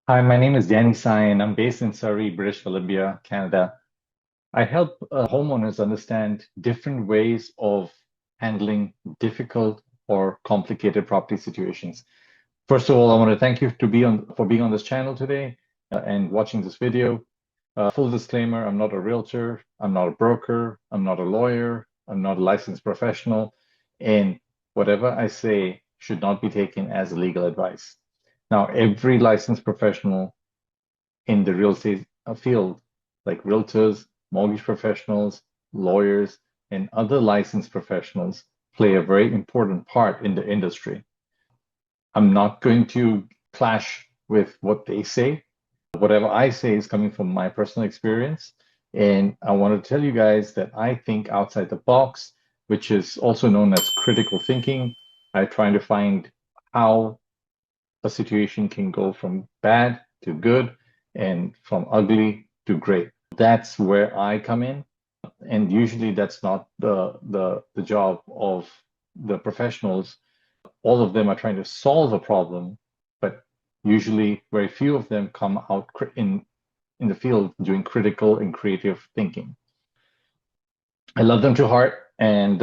Hi, my name is Danny Sai, and I'm based in Surrey, British Columbia, Canada. I help homeowners understand different ways of handling difficult or complicated property situations. First of all, I want to thank you for being on this channel today and watching this video. Full disclaimer, I'm not a realtor, I'm not a broker, I'm not a lawyer, I'm not a licensed professional, and whatever I say should not be taken as legal advice. Now, every licensed professional in the real estate field, like realtors, mortgage professionals, lawyers, and other licensed professionals, play a very important part in the industry. I'm not going to clash with what they say. Whatever I say is coming from my personal experience. And I want to tell you guys that I think outside the box, which is also known as critical thinking. I try to find how a situation can go from bad to good and from ugly to great. That's where I come in. And usually that's not the job of the professionals. All of them are trying to solve a problem, but usually very few of them come out in the field doing critical and creative thinking. I love them to heart, and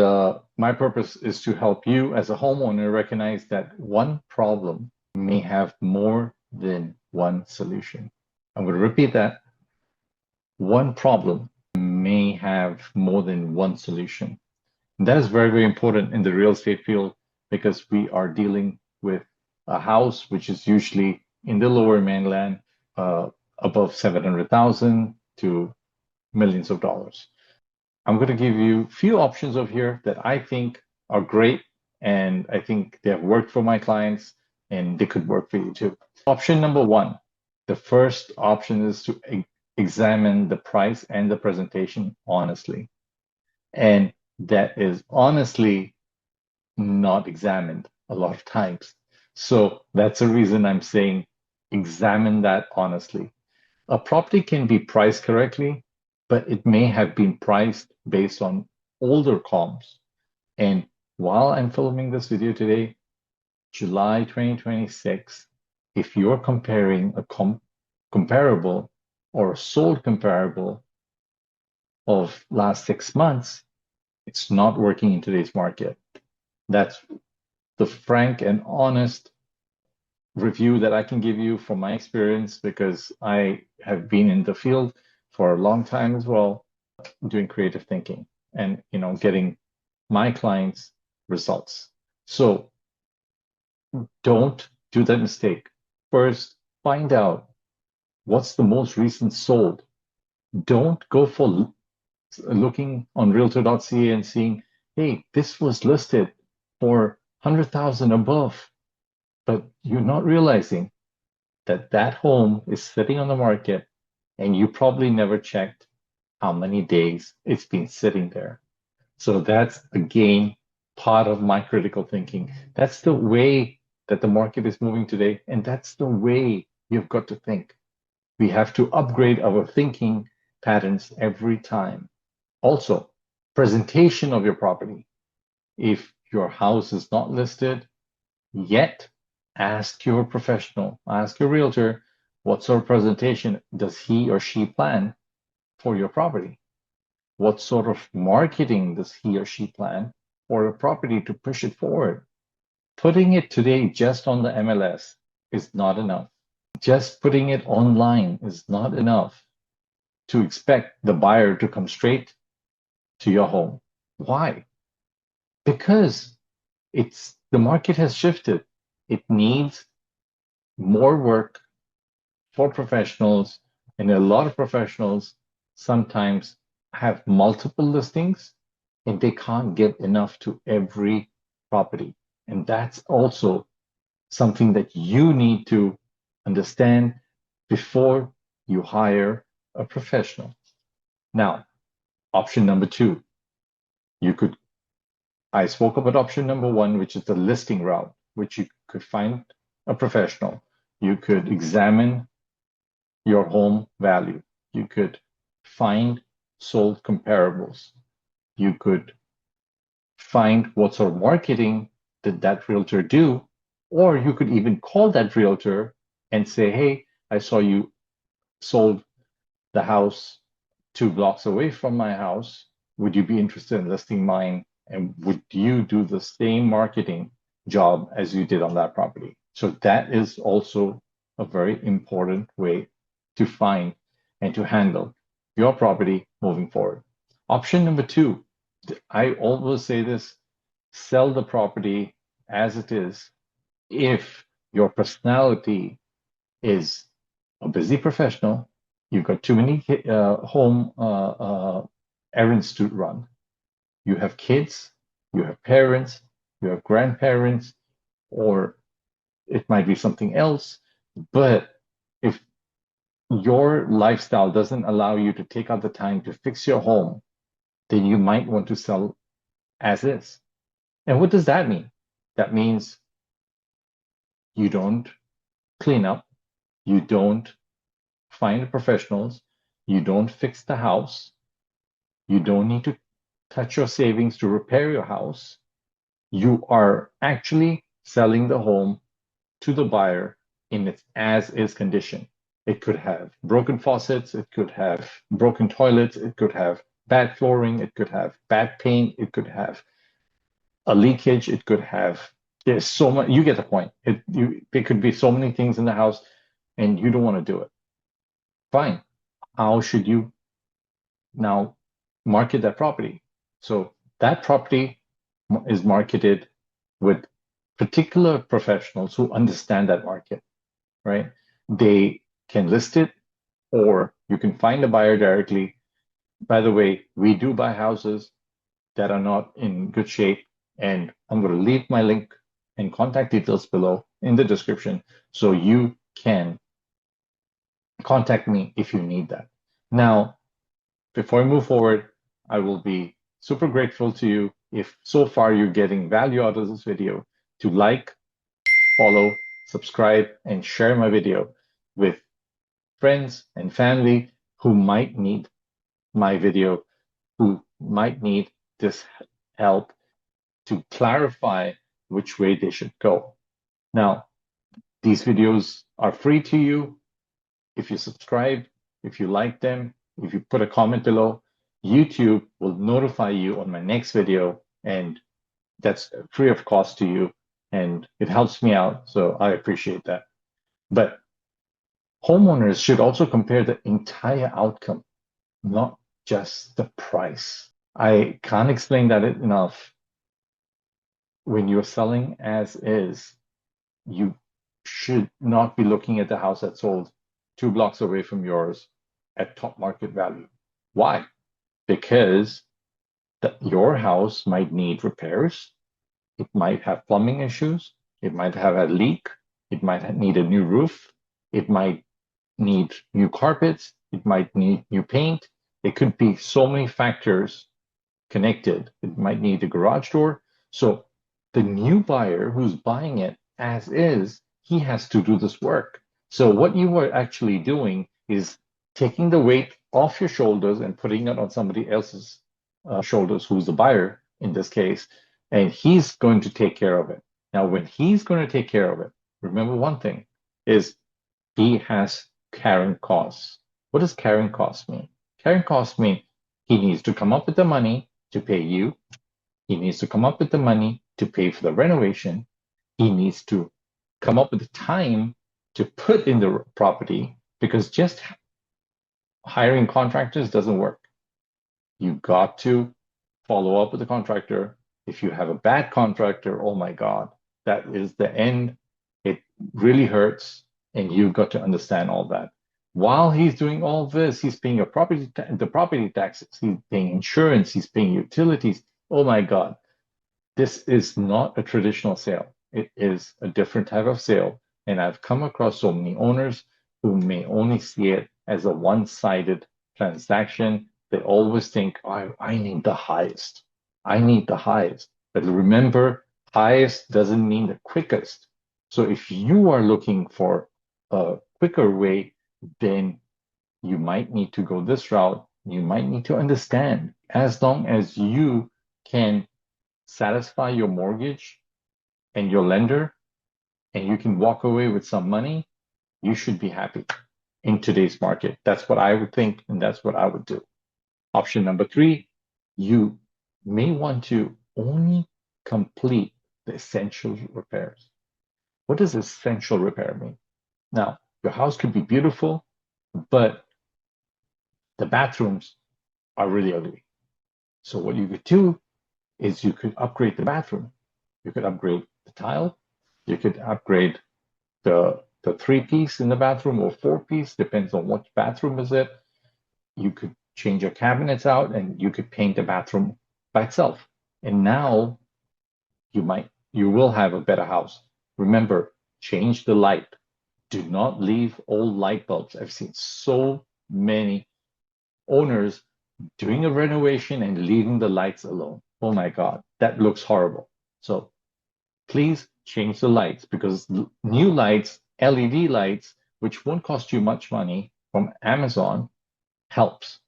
my purpose is to help you as a homeowner recognize that one problem may have more than one solution. I'm going to repeat that. One problem may have more than one solution. And that is very, very important in the real estate field because we are dealing with a house which is usually in the lower mainland, above 700,000 to millions of dollars. I'm going to give you a few options over here that I think are great, and I think they have worked for my clients and they could work for you too. Option number one, the first option is to examine the price and the presentation honestly. And that is honestly not examined a lot of times. So that's the reason I'm saying examine that honestly. A property can be priced correctly, but it may have been priced based on older comps. And while I'm filming this video today, July 2026, if you're comparing a comparable or a sold comparable of last 6 months, it's not working in today's market. That's the frank and honest review that I can give you from my experience because I have been in the field for a long time as well, doing creative thinking and getting my clients results. So don't do that mistake. First, find out what's the most recent sold. Don't go for looking on realtor.ca and seeing, hey, this was listed for 100,000 above, but you're not realizing that that home is sitting on the market and you probably never checked how many days it's been sitting there. So that's again part of my critical thinking. That's the way that the market is moving today, and that's the way you've got to think. We have to upgrade our thinking patterns every time. Also, presentation of your property. If your house is not listed yet, ask your professional, ask your realtor, what sort of presentation does he or she plan for your property? What sort of marketing does he or she plan for a property to push it forward? Putting it today just on the MLS is not enough. Just putting it online is not enough to expect the buyer to come straight to your home. Why? Because the market has shifted. It needs more work for professionals, and a lot of professionals sometimes have multiple listings and they can't give enough to every property. And that's also something that you need to understand before you hire a professional. Now, option number two, I spoke about option number one, which is the listing route, which you could find a professional. You could examine your home value. You could find sold comparables. You could find what sort of marketing did that realtor do, or you could even call that realtor and say, hey, I saw you sold the house 2 blocks away from my house. Would you be interested in listing mine? And would you do the same marketing job as you did on that property? So that is also a very important way to find and to handle your property moving forward. Option number 2, I always say this, sell the property as it is. If your personality is a busy professional, you've got too many home errands to run. You have kids, you have parents, you have grandparents, or it might be something else. But if your lifestyle doesn't allow you to take out the time to fix your home, then you might want to sell as is. And what does that mean? That means you don't clean up, you don't find professionals, you don't fix the house, you don't need to touch your savings to repair your house. You are actually selling the home to the buyer in its as-is condition. It could have broken faucets, it could have broken toilets, it could have bad flooring, it could have bad paint, it could have a leakage, it could have, there's so much, you get the point. There could be so many things in the house and you don't want to do it. Fine. How should you now market that property? So that property is marketed with particular professionals who understand that market, right? They can list it, or you can find a buyer directly. By the way, we do buy houses that are not in good shape, and I'm going to leave my link and contact details below in the description so you can contact me if you need that. Now, before I move forward, I will be super grateful to you if so far you're getting value out of this video to like, follow, subscribe, and share my video with friends and family who might need my video, who might need this help to clarify which way they should go. Now, these videos are free to you. If you subscribe, if you like them, if you put a comment below, YouTube will notify you on my next video, and that's free of cost to you, and it helps me out, so I appreciate that. But homeowners should also compare the entire outcome, not just the price. I can't explain that enough. When you're selling as is, you should not be looking at the house that sold 2 blocks away from yours at top market value. Why? Because your house might need repairs. It might have plumbing issues. It might have a leak. It might need a new roof. It might need new carpets. It might need new paint. It could be so many factors connected. It might need a garage door. So the new buyer who's buying it as is, he has to do this work. So what you are actually doing is taking the weight off your shoulders and putting it on somebody else's shoulders, who's the buyer in this case, and he's going to take care of it. Now, when he's going to take care of it, remember one thing is he has carrying costs. What does carrying costs mean? Carrying costs mean he needs to come up with the money to pay you. He needs to come up with the money to pay for the renovation. He needs to come up with the time to put in the property, because just hiring contractors doesn't work. You got to follow up with the contractor. If you have a bad contractor, oh my God, that is the end. It really hurts, and you've got to understand all that. While he's doing all this, he's paying the property taxes, he's paying insurance, he's paying utilities. Oh my God, this is not a traditional sale. It is a different type of sale. And I've come across so many owners who may only see it as a one-sided transaction. They always think, oh, I need the highest. I need the highest. But remember, highest doesn't mean the quickest. So if you are looking for a quicker way, then you might need to go this route. You might need to understand, as long as you can satisfy your mortgage and your lender, and you can walk away with some money, you should be happy in today's market. That's what I would think, and that's what I would do. Option number 3, you may want to only complete the essential repairs. What does essential repair mean? Now, your house could be beautiful, but the bathrooms are really ugly. So what you could do is you could upgrade the bathroom. You could upgrade the tile. You could upgrade the 3-piece in the bathroom or 4-piece, depends on what bathroom is it. You could change your cabinets out and you could paint the bathroom by itself. And now you will have a better house. Remember, change the light. Do not leave old light bulbs. I've seen so many owners doing a renovation and leaving the lights alone. Oh my God, that looks horrible. So please change the lights, because new lights, LED lights, which won't cost you much money from Amazon, helps.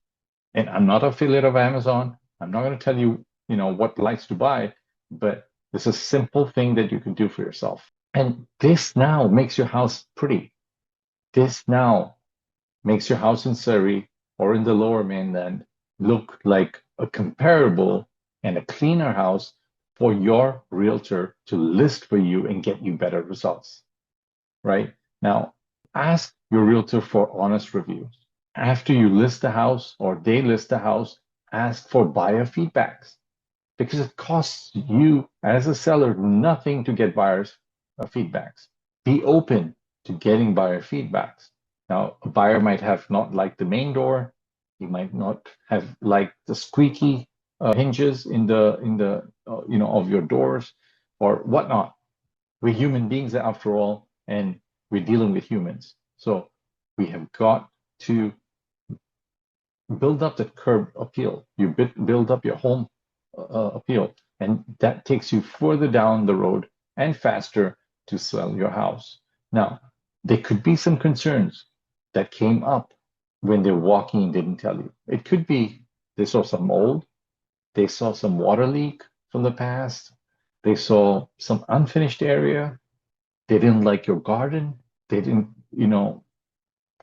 And I'm not an affiliate of Amazon. I'm not going to tell you, what lights to buy, but this is a simple thing that you can do for yourself. And this now makes your house pretty. This now makes your house in Surrey or in the Lower Mainland look like a comparable and a cleaner house for your realtor to list for you and get you better results, right? Now, ask your realtor for honest reviews. After you list the house or they list the house, ask for buyer feedbacks, because it costs you as a seller nothing to get buyers' feedbacks. Be open to getting buyer feedbacks. Now, a buyer might have not liked the main door. He might not have liked the squeaky hinges in the of your doors or whatnot. We're human beings after all, and we're dealing with humans. So we have got to build up the curb appeal. You build up your home appeal, and that takes you further down the road and faster to sell your house. Now, there could be some concerns that came up when they're walking and didn't tell you. It could be they saw some mold, they saw some water leak from the past, they saw some unfinished area, they didn't like your garden, they didn't,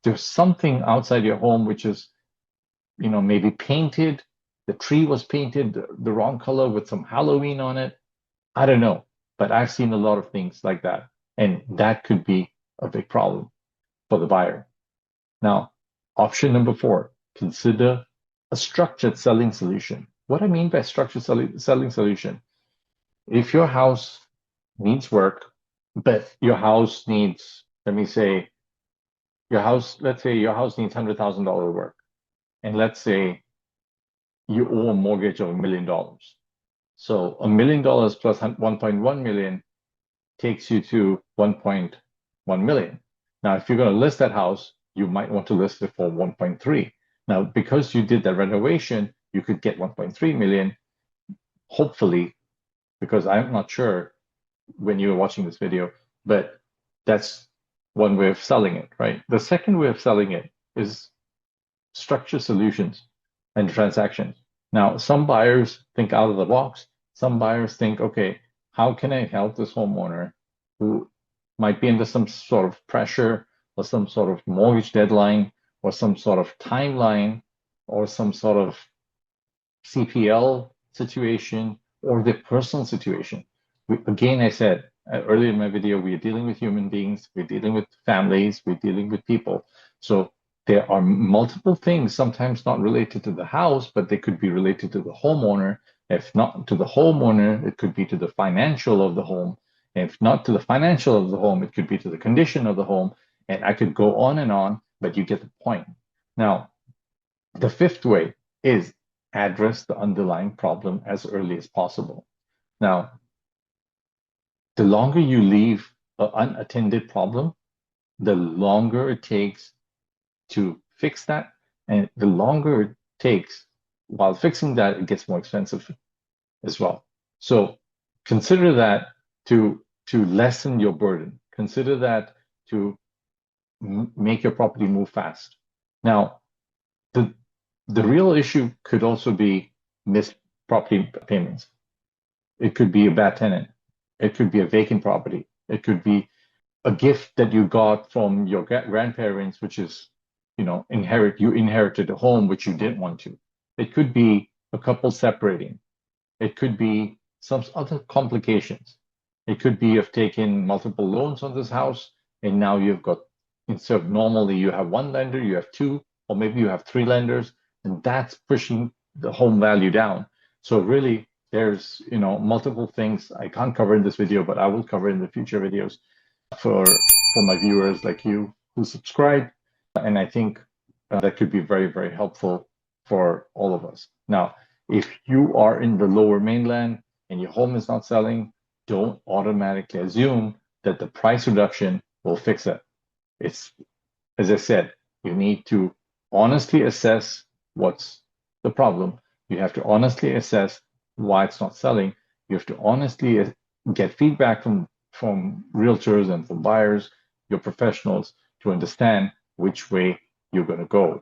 there's something outside your home which is, maybe painted, the tree was painted the wrong color with some Halloween on it. I don't know, but I've seen a lot of things like that, and that could be a big problem for the buyer. Now, option number 4, consider a structured selling solution. What I mean by structured selling solution, if your house needs work, but your house needs, let's say your house needs $100,000 work, and let's say you owe a mortgage of $1 million. So $1 million plus 1.1 million takes you to 1.1 million. Now, if you're going to list that house, you might want to list it for 1.3. Now, because you did that renovation, you could get 1.3 million, hopefully, because I'm not sure when you're watching this video, but that's one way of selling it, right? The second way of selling it is structured solutions and transactions. Now, some buyers think out of the box. Some buyers think, okay, how can I help this homeowner who might be under some sort of pressure or some sort of mortgage deadline or some sort of timeline or some sort of CPL situation or their personal situation. Again, I said earlier in my video, we are dealing with human beings, we're dealing with families, we're dealing with people. So there are multiple things, sometimes not related to the house, but they could be related to the homeowner. If not to the homeowner, it could be to the financial of the home. If not to the financial of the home, it could be to the condition of the home. And I could go on, but you get the point. Now, the 5th way is address the underlying problem as early as possible. Now, the longer you leave an unattended problem, the longer it takes to fix that. And the longer it takes while fixing that, it gets more expensive as well. So consider that to lessen your burden. Consider that to make your property move fast. Now, the real issue could also be missed property payments. It could be a bad tenant. It could be a vacant property. It could be a gift that you got from your grandparents, which is, you inherited a home which you didn't want to. It could be a couple separating. It could be some other complications. It could be you've taken multiple loans on this house, and now you've got, instead of normally you have one lender, you have two, or maybe you have three lenders, and that's pushing the home value down. So really, there's multiple things I can't cover in this video, but I will cover in the future videos for my viewers like you who subscribe. And I think that could be very, very helpful for all of us. Now, if you are in the lower mainland and your home is not selling, don't automatically assume that the price reduction will fix it. It's, as I said, you need to honestly assess what's the problem. You have to honestly assess why it's not selling. You have to honestly get feedback from realtors and from buyers, your professionals, to understand which way you're going to go.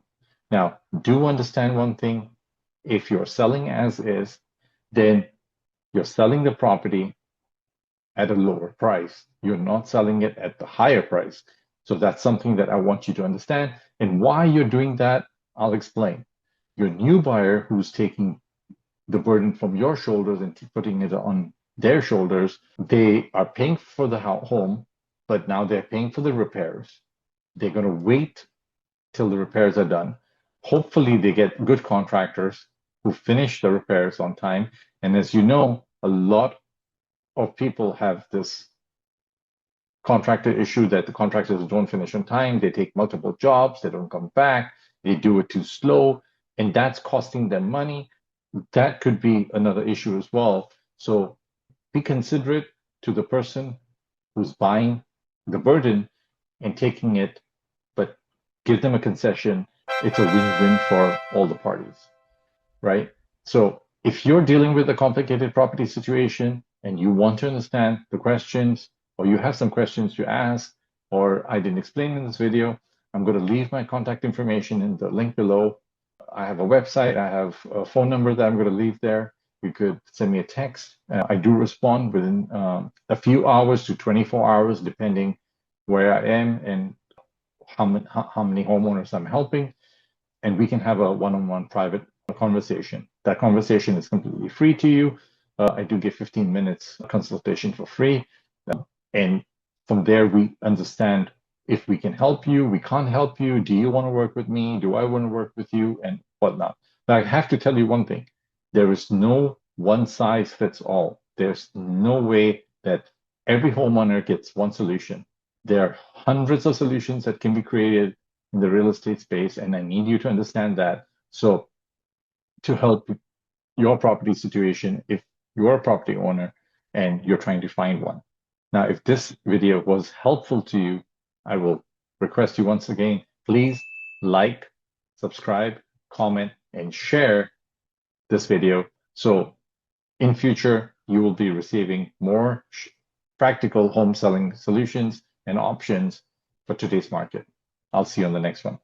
Now, do understand one thing. If you're selling as is, then you're selling the property at a lower price. You're not selling it at the higher price. So that's something that I want you to understand. And why you're doing that, I'll explain. Your new buyer who's taking the burden from your shoulders and putting it on their shoulders, they are paying for the home, but now they're paying for the repairs. They're going to wait till the repairs are done. Hopefully they get good contractors who finish the repairs on time. And as you know, a lot of people have this contractor issue that the contractors don't finish on time. They take multiple jobs, they don't come back, they do it too slow, and that's costing them money. That could be another issue as well. So be considerate to the person who's buying the burden and taking it, but give them a concession. It's a win-win for all the parties, right? So if you're dealing with a complicated property situation and you want to understand the questions, or you have some questions to ask, or I didn't explain in this video, I'm going to leave my contact information in the link below. I have a website, I have a phone number that I'm going to leave there. You could send me a text. I do respond within a few hours to 24 hours, depending where I am and how many homeowners I'm helping. And we can have a one-on-one private conversation. That conversation is completely free to you. I do give 15 minutes consultation for free. And from there, we understand if we can help you, we can't help you. Do you want to work with me? Do I want to work with you? And whatnot. But I have to tell you one thing. There is no one size fits all. There's no way that every homeowner gets one solution. There are hundreds of solutions that can be created in the real estate space, and I need you to understand that. So to help your property situation, if you're a property owner and you're trying to find one. Now, if this video was helpful to you, I will request you once again, please like, subscribe, comment, and share this video. So in future, you will be receiving more practical home selling solutions and options for today's market. I'll see you on the next one.